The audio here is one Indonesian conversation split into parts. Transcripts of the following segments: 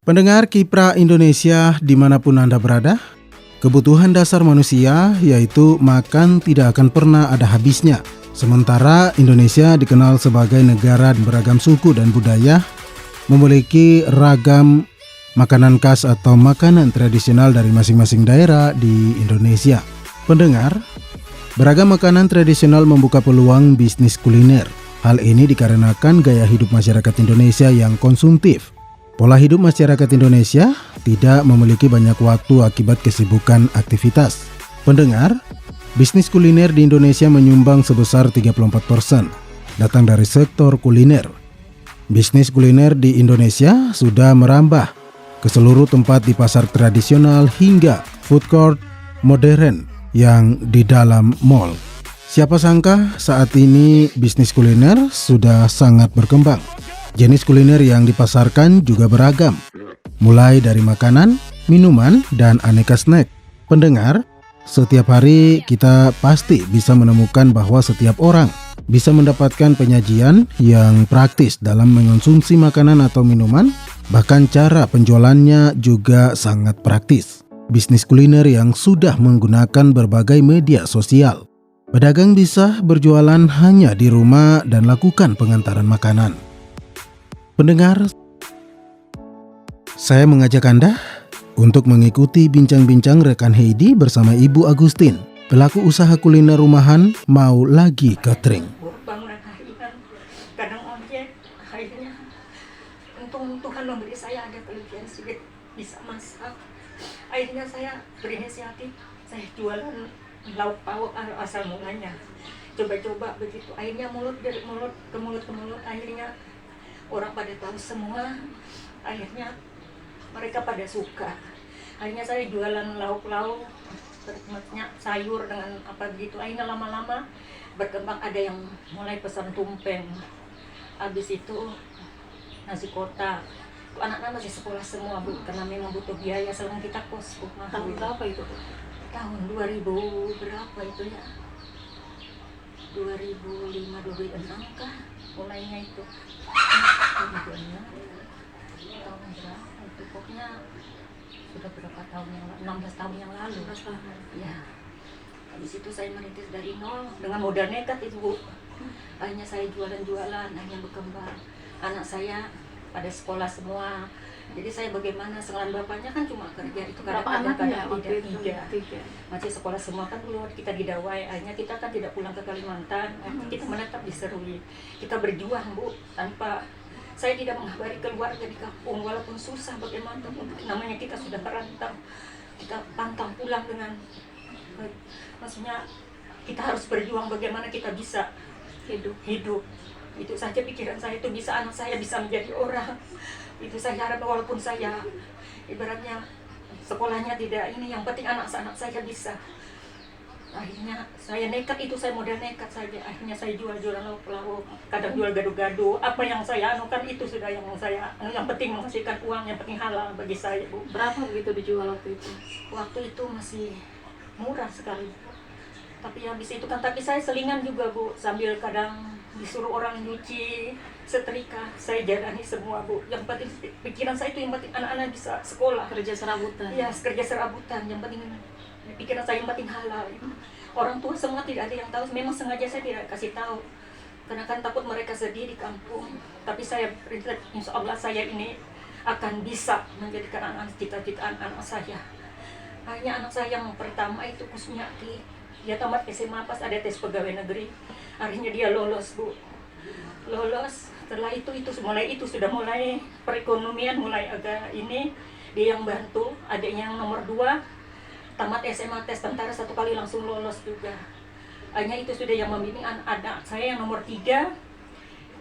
Pendengar Kiprah Indonesia dimanapun Anda berada, kebutuhan dasar manusia yaitu makan tidak akan pernah ada habisnya. Sementara Indonesia dikenal sebagai negara beragam suku dan budaya, memiliki ragam makanan khas atau makanan tradisional dari masing-masing daerah di Indonesia. Pendengar, beragam makanan tradisional membuka peluang bisnis kuliner. Hal ini dikarenakan gaya hidup masyarakat Indonesia yang konsumtif. Pola hidup masyarakat Indonesia tidak memiliki banyak waktu akibat kesibukan aktivitas. Pendengar, bisnis kuliner di Indonesia menyumbang sebesar 34%, datang dari sektor kuliner. Bisnis kuliner di Indonesia sudah merambah ke seluruh tempat di pasar tradisional hingga food court modern yang di dalam mall. Siapa sangka saat ini bisnis kuliner sudah sangat berkembang. Jenis kuliner yang dipasarkan juga beragam, mulai dari makanan, minuman, dan aneka snack. Pendengar, setiap hari kita pasti bisa menemukan bahwa setiap orang bisa mendapatkan penyajian yang praktis dalam mengonsumsi makanan atau minuman, bahkan cara penjualannya juga sangat praktis. Bisnis kuliner yang sudah menggunakan berbagai media sosial. Pedagang bisa berjualan hanya di rumah dan lakukan pengantaran makanan. Pendengar, saya mengajak Anda untuk mengikuti bincang-bincang rekan Heidi bersama Ibu Agustin, pelaku usaha kuliner rumahan Mau Lagi Catering. Bangunan harian, kadang ojek, akhirnya untung Tuhan memberi saya ada kelebihan sedikit bisa masak. Akhirnya saya berinisiatif, saya jualan lauk pauk asal mulanya. Coba-coba begitu, akhirnya mulut dari mulut ke mulut, akhirnya orang pada tahu semua, akhirnya mereka pada suka. Akhirnya saya jualan lauk-lauk, maksudnya sayur dengan apa begitu. Akhirnya lama-lama berkembang, ada yang mulai pesan tumpeng. Habis itu nasi kotak. Anak-anak masih sekolah semua, Bu, karena memang butuh biaya selama kita kos, Bu. Tahun berapa itu? Tahun 2000 berapa itu ya? 2005-2006 kah mulainya itu. Tahun berapa itu, pokoknya sudah berapa tahun yang lalu, 16 tahun yang lalu. Ya. Habis itu saya merintis dari nol dengan modal nekat itu, Bu. Akhirnya saya jualan, akhirnya berkembang. Anak saya pada sekolah semua. Jadi saya bagaimana, selain bapaknya kan cuma kerja itu, kadang-kadang tiga. Masih sekolah semua kan keluar, kita di Dawai. Akhirnya kita kan tidak pulang ke Kalimantan, kita menetap di Serui. Kita berjuang, Bu, tanpa saya tidak menghabari keluarga di kampung, walaupun susah bagaimana, namanya kita sudah merantau. Kita pantang pulang dengan, maksudnya kita harus berjuang bagaimana kita bisa hidup. Itu saja pikiran saya, itu bisa anak saya bisa menjadi orang. Itu saya harap, walaupun saya ibaratnya sekolahnya tidak ini, yang penting anak-anak saya bisa. Akhirnya saya nekat, itu saya modal nekat saja. Akhirnya saya jual-jualan lauk-lauk, kadang jual gado-gado. Apa yang saya anukan itu sudah yang saya, yang penting menghasilkan uang, yang penting halal bagi saya, Bu. Berapa begitu dijual waktu itu? Waktu itu masih murah sekali. Tapi habis itu kan, tapi saya selingan juga, Bu, sambil kadang disuruh orang nyuci, setrika, saya jalani semua, Bu. Yang penting pikiran saya itu, yang penting anak-anak bisa sekolah. Kerja serabutan? Iya, kerja serabutan, yang penting pikiran saya yang penting halal. Orang tua semua tidak ada yang tahu, memang sengaja saya tidak kasih tahu, karena kan takut mereka sedih di kampung. Tapi saya berkata, insya Allah saya ini akan bisa menjadikan anak cita-cita anak saya. Hanya anak saya yang pertama itu Kusmiati, dia tamat SMA, pas ada tes pegawai negeri, akhirnya dia lolos, Bu. Lolos, setelah itu sudah mulai perekonomian, mulai agak ini, dia yang bantu. Adiknya yang nomor 2 tamat SMA, tes tentara 1 kali langsung lolos juga. Hanya itu sudah yang membimbing. Anak saya yang nomor 3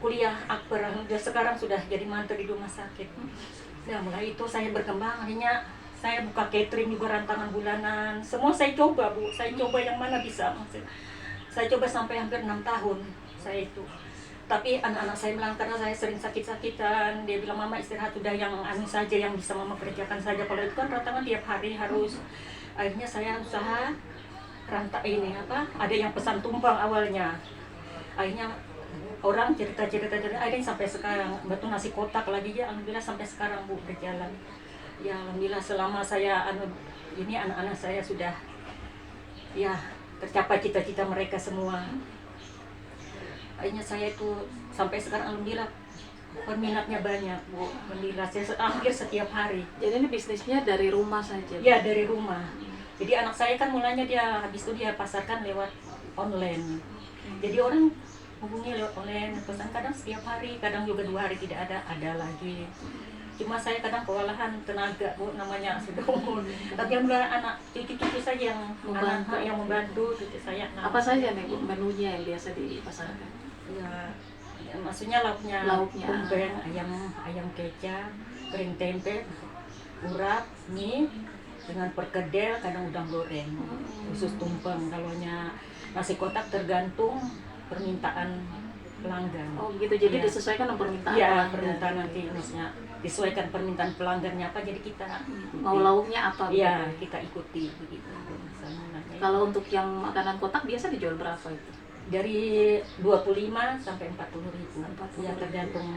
kuliah akper, dan sekarang sudah jadi mantu di rumah sakit. Nah, mulai itu saya berkembang, akhirnya saya buka catering juga, rantangan bulanan, semua saya coba, Bu. Saya coba yang mana bisa. Saya coba sampai hampir 6 tahun saya itu. Tapi anak-anak saya bilang, karena saya sering sakit-sakitan, dia bilang, Mama istirahat, udah yang anu saja, yang bisa Mama kerjakan saja. Kalau itu kan rantangan tiap hari harus. Akhirnya saya usaha rantai ini ada yang pesan tumpang awalnya. Akhirnya orang cerita-cerita ada yang sampai sekarang, betul nasi kotak lagi ya, alhamdulillah sampai sekarang Bu berjalan. Ya alhamdulillah selama saya ini anak-anak saya sudah ya tercapai cita-cita mereka semua. Akhirnya saya itu sampai sekarang alhamdulillah peminatnya banyak Bu, alhamdulillah saya hampir setiap hari. Jadi ini bisnisnya dari rumah saja? Ya dari rumah. Jadi anak saya kan mulanya dia habis itu dia pasarkan lewat online. Jadi orang hubungi lewat online, pesan kadang setiap hari, kadang juga 2 hari tidak ada lagi. Cuma saya kadang kewalahan tenaga Bu, namanya sudah umur. Tapi alhamdulillah anak cucu-cucu saya yang Membantu. yang membantu cucu saya. Apa saja nih Bu menunya yang biasa dipasarkan? Ya maksudnya lauknya tumpeng, ayam kecap, kering tempe, urap, mie dengan perkedel, kadang udang goreng. Khusus tumpeng. Kalaunya nasi kotak tergantung permintaan pelanggan. Oh gitu, jadi Ya. disesuaikan dengan permintaan Iya, pelanggan. permintaan nanti maksudnya disesuaikan permintaan pelanggannya apa, jadi kita Mau lauknya apa? Iya, begitu? kita ikuti begitu. Misalnya, Kalau untuk yang makanan kotak biasa dijual berapa itu? dari 25 sampai 40.000. 40.000. Ya tergantung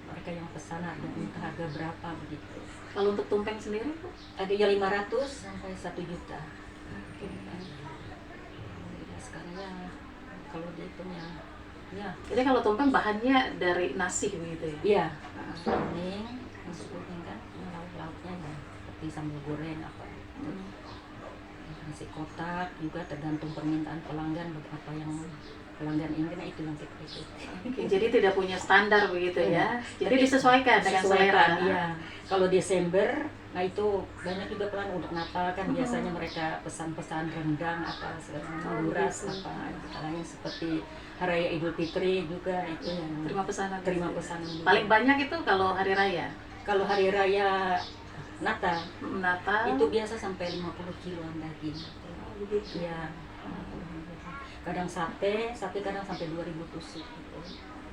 mereka yang pesan harga berapa begitu. Kalau untuk tumpeng sendiri Bu? Ada ya 500 sampai 1 juta. Sekarang ya kalau dihitung ya Jadi kalau tumpeng bahannya dari nasi begitu ya? iya, kuning, nasi kuning kan, lauk-lauknya ya seperti sambal goreng apa. Nasi kotak juga tergantung permintaan pelanggan, beberapa yang pelanggan ingin itu yang kita ikuti. Oke, jadi tidak punya standar begitu ya? Iya. Jadi disesuaikan dengan selera. Iya. Kalau Desember, nah itu banyak juga pelanggan untuk Natal kan biasanya mereka pesan-pesan rendang apa segala luras gitu. apa. Kalanya seperti Hari Raya Idul Fitri juga itu yang Terima pesanan. terima pesanan juga. Paling banyak itu kalau hari raya. Kalau Hari Raya Natal Natal. itu biasa sampai 50 kiloan daging. Begitu. Ya. Kadang sate kadang sampai 2.000 tusuk gitu.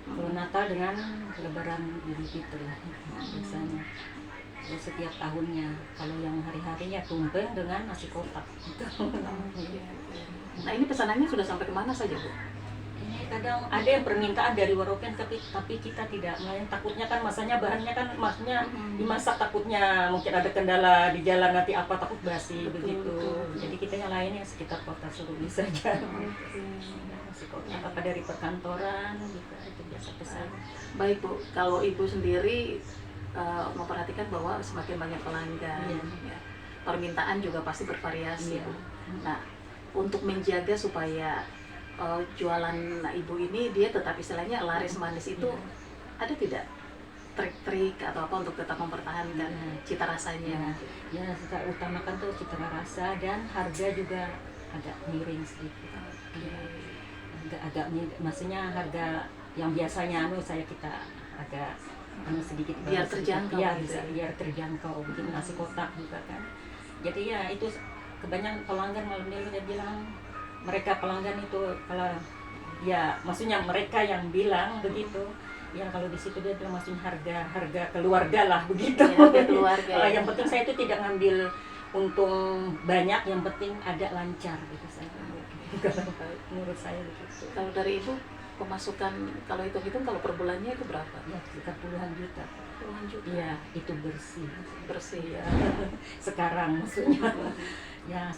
Kalau Natal dengan Lebaran Idul Fitri biasanya. Ya, setiap tahunnya. Kalau yang hari-harinya tumpeng dengan nasi kotak. Nah ini pesanannya sudah sampai kemana saja Bu? Ini kadang ada yang permintaan dari Waropen tapi kita tidak melayani, takutnya kan masanya bahannya kan maksudnya dimasak, takutnya mungkin ada kendala di jalan nanti apa, takut basi begitu. Jadi kita yang lainnya sekitar kota Serui saja. Nasi kotak apa dari perkantoran gitu, itu biasa pesan. Baik Bu, kalau Ibu sendiri memperhatikan bahwa semakin banyak pelanggan, ya, permintaan juga pasti bervariasi. Iya. Nah, untuk menjaga supaya jualan Ibu ini dia tetap istilahnya laris manis itu, ada tidak trik-trik atau apa untuk tetap mempertahankan cita rasanya? Ya, kita utamakan tuh cita rasa dan harga juga agak miring sedikit. Agak miring, maksudnya harga yang biasanya kita agak sedikit Biar terjangkau ya, gitu. biar terjangkau bikin nasi kotak juga kan. Jadi ya itu kebanyakan pelanggan malam dia bilang, mereka pelanggan itu kalau ya maksudnya mereka yang bilang begitu ya, kalau di situ dia bilang maksudnya harga keluarga lah begitu Ya, harga keluarga, ya. Yang penting saya itu tidak ngambil untung banyak, yang penting ada lancar gitu saya menurut saya begitu. Kalau dari Ibu pemasukan kalau hitung-hitung kalau per bulannya itu berapa? Ya sekitar puluhan juta. Puluhan juta. Iya, itu bersih Bersih ya. Sekarang maksudnya ya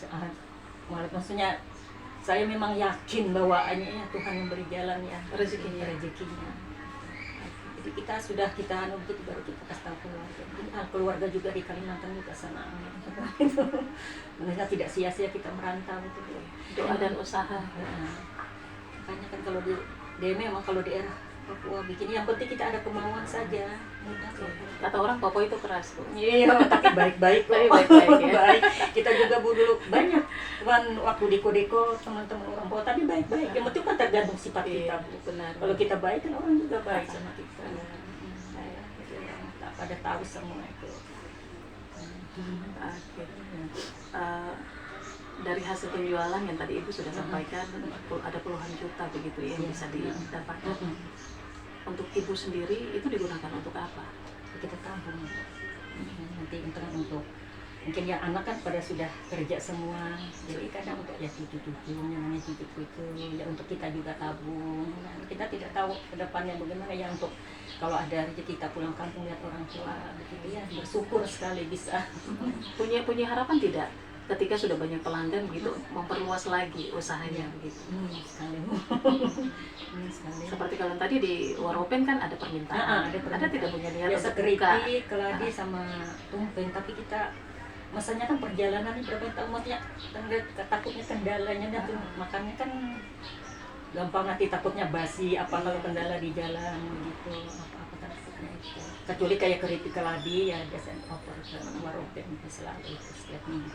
maksudnya saya memang yakin bawaannya ya Tuhan memberi jalan ya rezekinya. Jadi kita begitu baru kita kasih tahu keluarga. Jadi keluarga juga di Kalimantan juga senang. Mereka tidak sia-sia kita merantau itu. Doa dan usaha. Makanya kan kalau di memang kalau daerah Papua bikin yang penting kita ada kemauan saja. Mudah kok. Kata orang Papua itu keras Bu. Iya, tapi baik-baik kok. Tapi baik-baik ya. Baik. Kita juga dulu banyak cuman waktu deko teman-teman orang Papua, tapi baik-baik. Yang penting kan tergantung sifat kita, Bu. Benar. Kalau kita baik kan orang juga baik sama kita. Itu yang tak pada tahu semua itu. Oke. Dari hasil penjualan yang tadi Ibu sudah sampaikan ada puluhan juta begitu ya yang bisa didapatkan. Untuk Ibu sendiri itu digunakan untuk apa? Kita tabung. Nanti untuk mungkin yang anak kan pada sudah kerja semua, jadi kadang untuk ya cucu-cucu, namanya cucuku itu ya untuk kita juga tabung. Nah, kita tidak tahu ke depannya bagaimana ya, untuk kalau ada rezeki kita pulang kampung lihat orang tua begitu ya, bersyukur sekali bisa. Punya harapan tidak ketika sudah banyak pelanggan begitu memperluas lagi usahanya begitu? Sekali. Sekali. Seperti kalau tadi di Waropen kan ada permintaan. Ada tidak punya niat biasa untuk buka? keripik, keladi sama tumpeng, tapi kita masanya kan perjalanan berapa tahun, maksudnya takutnya kendalanya dan makannya kan gampang nanti takutnya basi apa kalau kendala di jalan gitu, apa takutnya itu. Kecuali kayak keripik keladi ya biasanya oper ke Waropen selalu itu setiap minggu.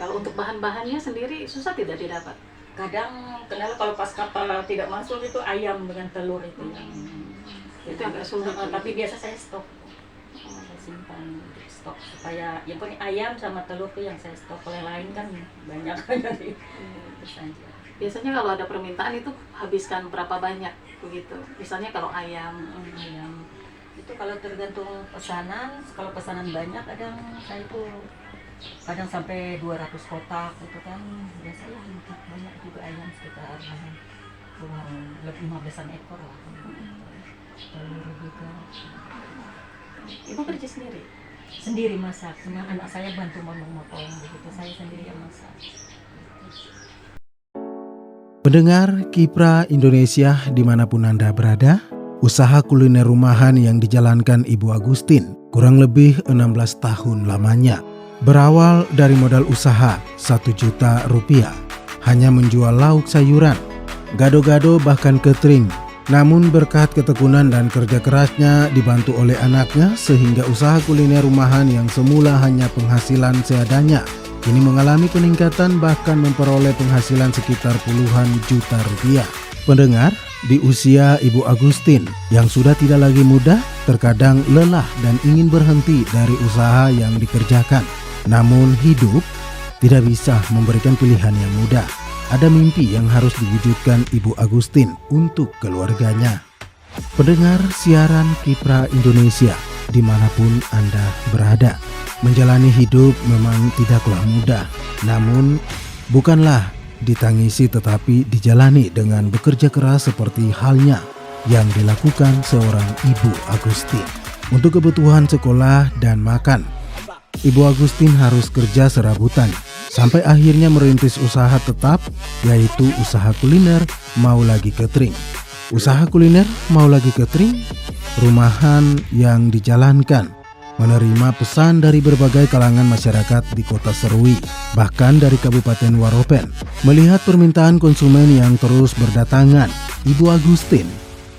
Kalau untuk bahan-bahannya sendiri susah tidak didapat? Kadang kendala kalau pas kapal tidak masuk itu ayam dengan telur itu yang Itu agak sulit. tapi biasa saya stok, saya simpan untuk stok supaya yang paling ayam sama telur tuh yang saya stok, kalau yang lain kan banyak jadi itu saja. Biasanya kalau ada permintaan itu habiskan berapa banyak begitu? Misalnya kalau ayam, Ayam itu kalau tergantung pesanan, kalau pesanan banyak kadang saya itu kadang sampai 200 kotak gitu kan, biasanya banyak juga ayam sekitar lebih 15-an ekor lah. Telur juga ibu kerja sendiri? sendiri masak, sama anak saya bantu motong begitu, saya sendiri yang masak. Pendengar Kipra Indonesia dimanapun Anda berada, usaha kuliner rumahan yang dijalankan Ibu Agustin kurang lebih 16 tahun lamanya. Berawal dari modal usaha 1 juta rupiah, hanya menjual lauk sayuran, gado-gado bahkan catering. Namun berkat ketekunan dan kerja kerasnya dibantu oleh anaknya sehingga usaha kuliner rumahan yang semula hanya penghasilan seadanya kini mengalami peningkatan bahkan memperoleh penghasilan sekitar puluhan juta rupiah. Pendengar, di usia Ibu Agustin yang sudah tidak lagi muda, terkadang lelah dan ingin berhenti dari usaha yang dikerjakan. Namun hidup tidak bisa memberikan pilihan yang mudah. Ada mimpi yang harus diwujudkan Ibu Agustin untuk keluarganya. Pendengar siaran Kipra Indonesia dimanapun Anda berada, menjalani hidup memang tidaklah mudah. Namun bukanlah ditangisi tetapi dijalani dengan bekerja keras seperti halnya yang dilakukan seorang Ibu Agustin. Untuk kebutuhan sekolah dan makan, Ibu Agustin harus kerja serabutan sampai akhirnya merintis usaha tetap, yaitu usaha kuliner mau lagi catering. Usaha kuliner mau lagi catering, rumahan yang dijalankan menerima pesan dari berbagai kalangan masyarakat di Kota Serui, bahkan dari Kabupaten Waropen. Melihat permintaan konsumen yang terus berdatangan, Ibu Agustin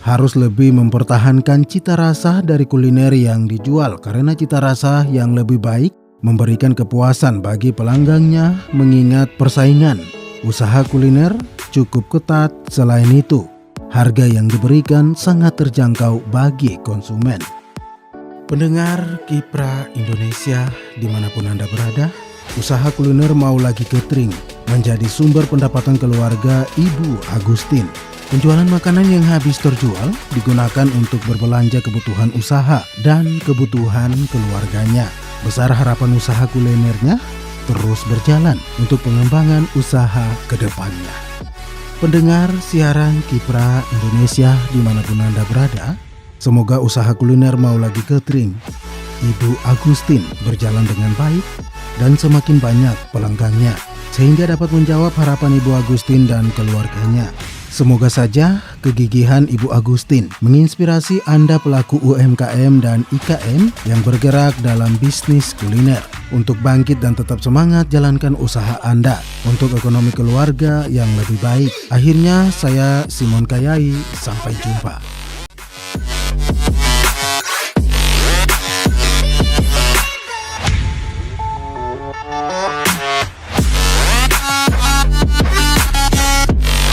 harus lebih mempertahankan cita rasa dari kuliner yang dijual karena cita rasa yang lebih baik memberikan kepuasan bagi pelanggannya, mengingat persaingan usaha kuliner cukup ketat. Selain itu, harga yang diberikan sangat terjangkau bagi konsumen. Pendengar Kipra Indonesia dimanapun Anda berada, usaha kuliner mau lagi catering menjadi sumber pendapatan keluarga Ibu Agustin. Penjualan makanan yang habis terjual digunakan untuk berbelanja kebutuhan usaha dan kebutuhan keluarganya. Besar harapan usaha kulinernya terus berjalan untuk pengembangan usaha ke depannya. Pendengar siaran Kipra Indonesia dimanapun Anda berada, semoga usaha kuliner mau lagi catering Ibu Agustin berjalan dengan baik dan semakin banyak pelanggannya, sehingga dapat menjawab harapan Ibu Agustin dan keluarganya. Semoga saja kegigihan Ibu Agustin menginspirasi Anda pelaku UMKM dan IKM yang bergerak dalam bisnis kuliner untuk bangkit dan tetap semangat jalankan usaha Anda untuk ekonomi keluarga yang lebih baik. Akhirnya saya Simon Kayai, sampai jumpa.